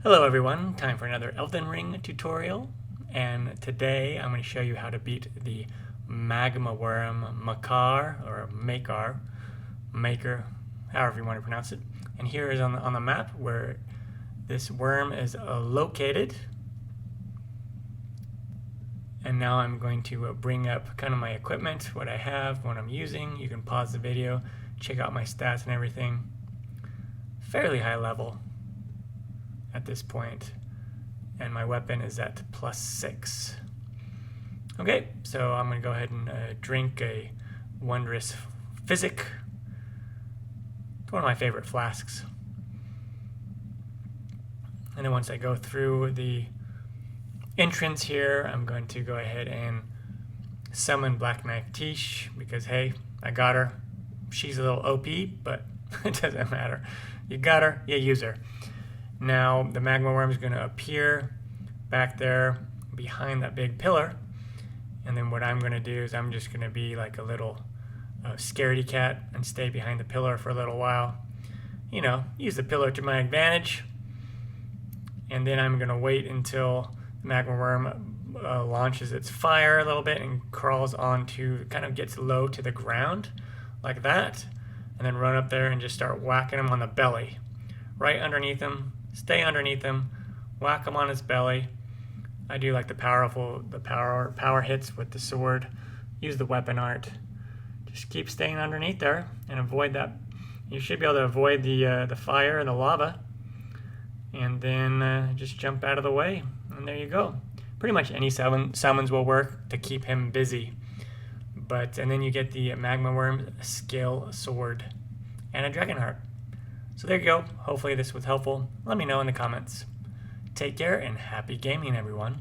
Hello everyone, time for another Elden Ring tutorial, and today I'm going to show you how to beat the Magma Wyrm Makar, or Maker, however you want to pronounce it. And here is on the map where this worm is located. And now I'm going to bring up kind of my equipment, what I have, what I'm using. You can pause the video, check out my stats and everything. Fairly high level at this point, and my weapon is at +6. Okay, so I'm going to go ahead and drink a wondrous physic. It's one of my favorite flasks. And then once I go through the entrance here, I'm going to go ahead and summon Black Knife Tish because, hey, I got her. She's a little OP, but it doesn't matter. You got her, you use her. Now the Magma Wyrm is going to appear back there behind that big pillar, and then what I'm going to do is I'm just going to be like a little scaredy cat and stay behind the pillar for a little while. You know, use the pillar to my advantage, and then I'm going to wait until the Magma Wyrm launches its fire a little bit and crawls onto, kind of gets low to the ground like that, and then run up there and just start whacking him on the belly, right underneath him. Stay underneath him, whack him on his belly. I do like the power hits with the sword. Use the weapon art. Just keep staying underneath there and avoid that. You should be able to avoid the fire and the lava, and then just jump out of the way, and there you go. Pretty much any summons will work to keep him busy. And then you get the Magma Wyrm skill sword and a dragon heart. So there you go. Hopefully this was helpful. Let me know in the comments. Take care and happy gaming, everyone.